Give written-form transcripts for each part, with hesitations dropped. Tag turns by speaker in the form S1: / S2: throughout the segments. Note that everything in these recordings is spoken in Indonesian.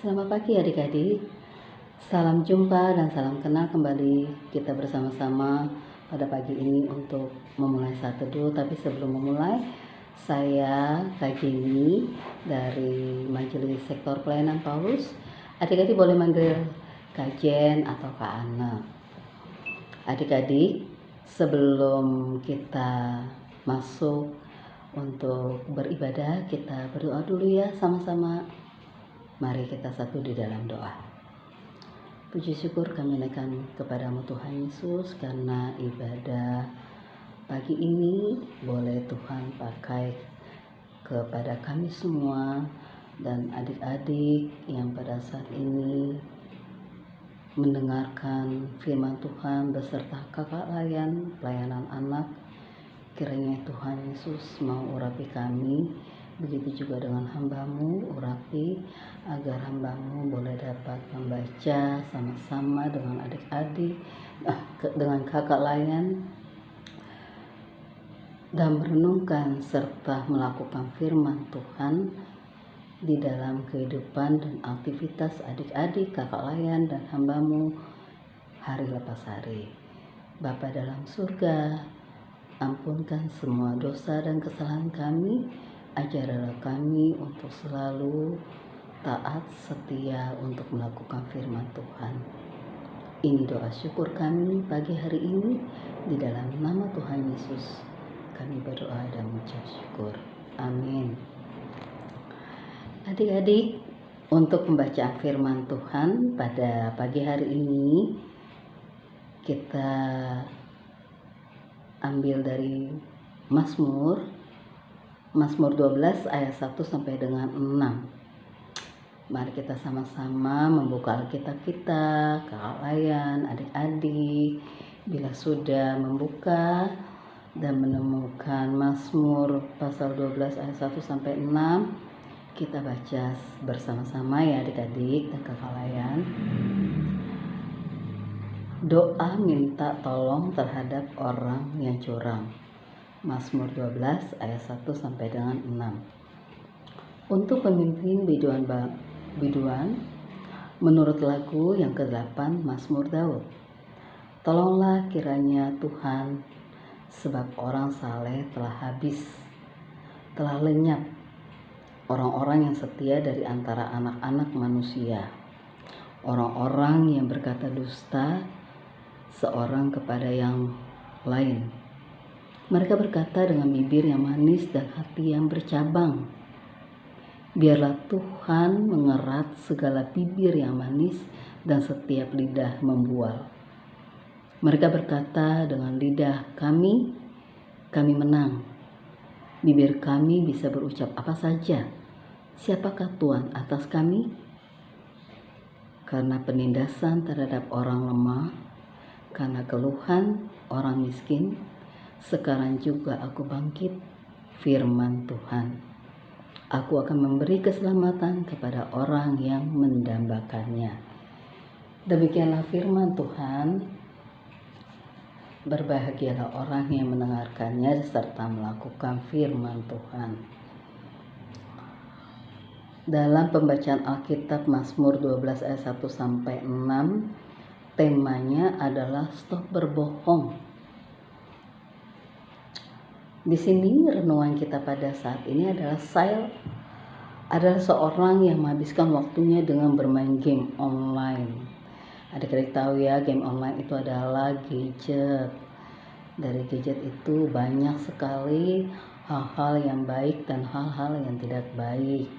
S1: Selamat pagi adik-adik. Salam jumpa dan salam kenal kembali kita bersama-sama pada pagi ini untuk memulai saat teduh. Tapi sebelum memulai, saya Kak Jenny dari Majelis Sektor Pelayanan Paulus. Adik-adik boleh manggil Kak Jen atau Kak Ana. Adik-adik, sebelum kita masuk untuk beribadah, kita berdoa dulu ya sama-sama. Mari kita satu di dalam doa. Puji syukur kami naikkan kepadamu Tuhan Yesus, karena ibadah pagi ini boleh Tuhan pakai kepada kami semua dan adik-adik yang pada saat ini mendengarkan firman Tuhan beserta kakak layan pelayanan anak. Kiranya Tuhan Yesus mau urapi kami, begitu juga dengan hamba-Mu, urapi agar hamba-Mu boleh dapat membaca sama-sama dengan adik-adik, dengan kakak layan, dan merenungkan serta melakukan firman Tuhan di dalam kehidupan dan aktivitas adik-adik, kakak layan, dan hamba-Mu hari lepas hari. Bapa dalam surga, ampunkan semua dosa dan kesalahan kami. Ajarlah kami untuk selalu taat setia untuk melakukan firman Tuhan. Ini doa syukur kami pagi hari ini, di dalam nama Tuhan Yesus kami berdoa dan mengucap syukur. Amin. Adik-adik, untuk pembacaan firman Tuhan pada pagi hari ini kita ambil dari Mazmur 12 ayat 1 sampai dengan 6. Mari kita sama-sama membuka Alkitab kita, kakak layan, adik-adik. Bila sudah membuka dan menemukan Mazmur pasal 12 ayat 1 sampai 6, kita baca bersama-sama ya adik-adik dan kakak layan. Doa minta tolong terhadap orang yang curang. Mazmur 12 ayat 1 sampai dengan 6. Untuk pemimpin biduan menurut lagu yang ke-8 Mazmur Daud. Tolonglah kiranya Tuhan, sebab orang saleh telah habis, telah lenyap orang-orang yang setia dari antara anak-anak manusia. Orang-orang yang berkata dusta seorang kepada yang lain. Mereka berkata dengan bibir yang manis dan hati yang bercabang. Biarlah Tuhan mengerat segala bibir yang manis dan setiap lidah membual. Mereka berkata dengan lidah kami menang. Bibir kami bisa berucap apa saja. Siapakah Tuhan atas kami? Karena penindasan terhadap orang lemah, karena keluhan orang miskin, sekarang juga aku bangkit, firman Tuhan. Aku akan memberi keselamatan kepada orang yang mendambakannya. Demikianlah firman Tuhan. Berbahagialah orang yang mendengarkannya serta melakukan firman Tuhan. Dalam pembacaan Alkitab Mazmur 12 ayat 1 sampai 6, temanya adalah stop berbohong. Di sini renungan kita pada saat ini adalah adalah seorang yang menghabiskan waktunya dengan bermain game online. Adik-adik tahu ya, game online itu adalah gadget. Dari gadget itu banyak sekali hal-hal yang baik dan hal-hal yang tidak baik.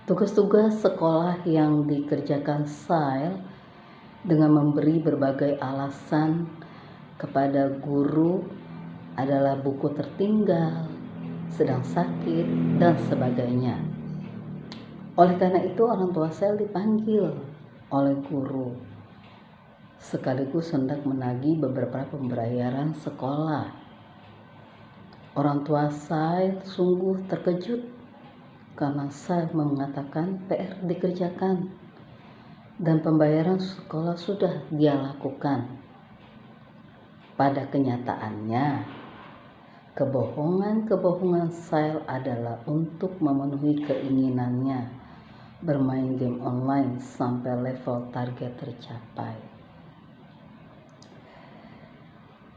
S1: Tugas-tugas sekolah yang dikerjakan dengan memberi berbagai alasan kepada guru adalah buku tertinggal, sedang sakit, dan sebagainya. Oleh karena itu orang tua Sel dipanggil oleh guru sekaligus hendak menagih beberapa pembayaran sekolah. Orang tua Sel sungguh terkejut karena Sel mengatakan PR dikerjakan dan pembayaran sekolah sudah dia lakukan. Pada kenyataannya, kebohongan Sel adalah untuk memenuhi keinginannya, bermain game online sampai level target tercapai.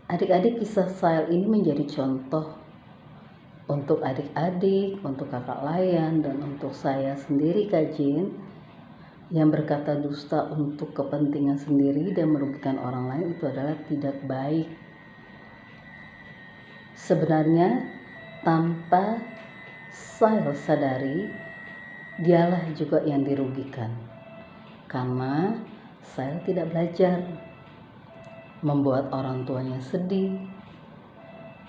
S1: Adik-adik, kisah Sail ini menjadi contoh untuk adik-adik, untuk kakak Layan, dan untuk saya sendiri Kak Jin, yang berkata dusta untuk kepentingan sendiri dan merugikan orang lain itu adalah tidak baik. Sebenarnya tanpa Sail sadari, dialah juga yang dirugikan, karena Sail tidak belajar, membuat orang tuanya sedih.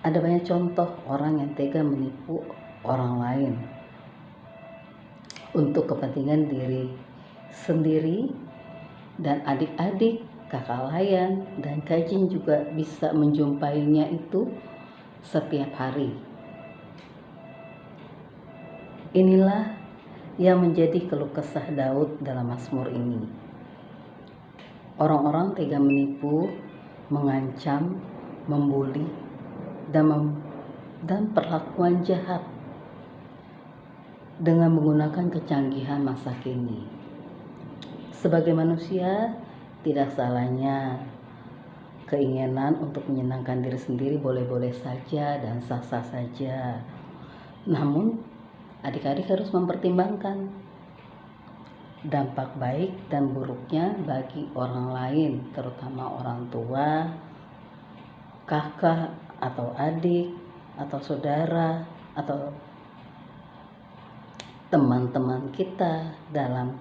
S1: Ada banyak contoh orang yang tega menipu orang lain untuk kepentingan diri sendiri, dan adik-adik, kakak Layan, dan Kak Jin juga bisa menjumpainya itu setiap hari. Inilah yang menjadi keluh kesah Daud dalam Mazmur ini. Orang-orang tega menipu, mengancam, membuli, dan perlakuan jahat dengan menggunakan kecanggihan masa kini. Sebagai manusia, tidak salahnya keinginan untuk menyenangkan diri sendiri boleh-boleh saja dan sah-sah saja. Namun, adik-adik harus mempertimbangkan dampak baik dan buruknya bagi orang lain, terutama orang tua, kakak atau adik atau saudara atau teman-teman kita dalam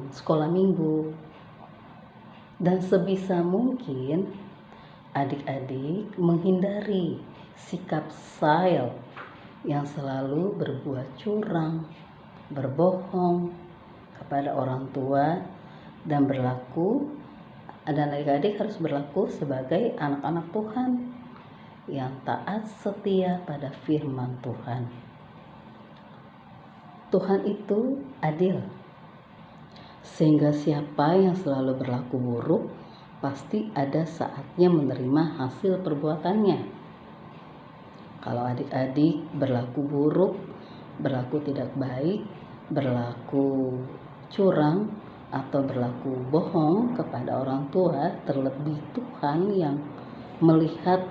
S1: sekolah minggu. Dan sebisa mungkin adik-adik menghindari sikap Sail yang selalu berbuat curang, berbohong kepada orang tua, dan adik-adik harus berlaku sebagai anak-anak Tuhan yang taat setia pada firman Tuhan. Tuhan itu adil, sehingga siapa yang selalu berlaku buruk pasti ada saatnya menerima hasil perbuatannya. Kalau adik-adik berlaku buruk, berlaku tidak baik, berlaku curang, atau berlaku bohong kepada orang tua, terlebih Tuhan yang melihat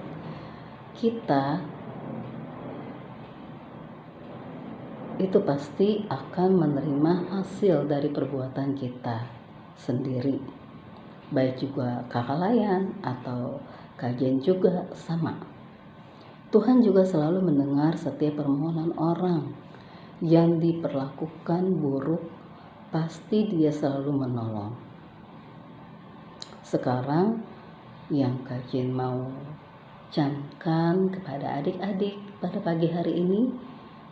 S1: kita, itu pasti akan menerima hasil dari perbuatan kita sendiri. Baik juga kakak Layan atau Kak Jin juga sama. Tuhan juga selalu mendengar setiap permohonan orang yang diperlakukan buruk, pasti Dia selalu menolong. Sekarang yang Kak Jin mau camkan kepada adik-adik pada pagi hari ini,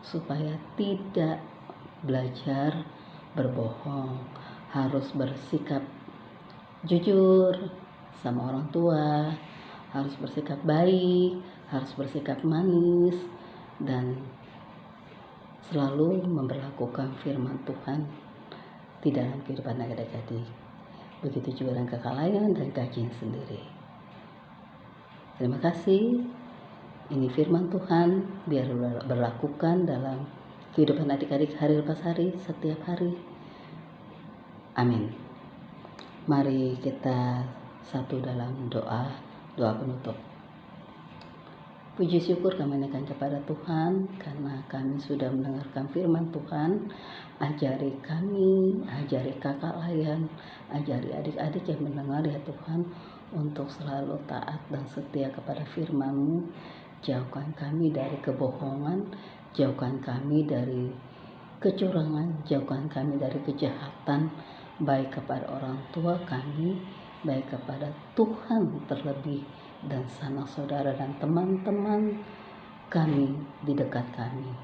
S1: supaya tidak belajar berbohong, harus bersikap jujur sama orang tua, harus bersikap baik, harus bersikap manis, dan selalu memperlakukan firman Tuhan di dalam kehidupan adik-adik. Begitu juga dengan kakak Layan dan Kak Jin sendiri. Terima kasih. Ini firman Tuhan, biar berlakukan dalam kehidupan adik-adik hari lepas hari, setiap hari. Amin. Mari kita satu dalam doa penutup. Puji syukur kami naikkan kepada Tuhan, karena kami sudah mendengarkan firman Tuhan. Ajari kami, ajari kakak Layan, ajari adik-adik yang mendengar ya Tuhan, untuk selalu taat dan setia kepada firman-Mu. Jauhkan kami dari kebohongan, jauhkan kami dari kecurangan, jauhkan kami dari kejahatan, baik kepada orang tua kami, baik kepada Tuhan terlebih, dan sanak saudara dan teman-teman kami di dekat kami.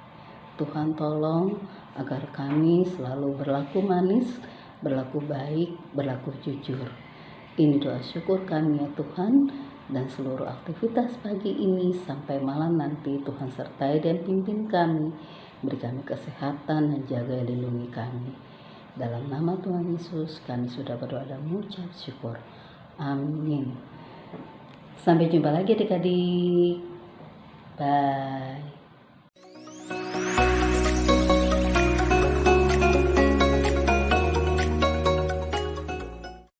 S1: Tuhan tolong agar kami selalu berlaku manis, berlaku baik, berlaku jujur. Ini doa syukur kami ya Tuhan, dan seluruh aktivitas pagi ini sampai malam nanti Tuhan sertai dan pimpin kami, beri kami kesehatan dan jaga dan lindungi kami. Dalam nama Tuhan Yesus kami sudah berdoa dan mengucap syukur. Amin. Sampai jumpa lagi adik-adik. Bye.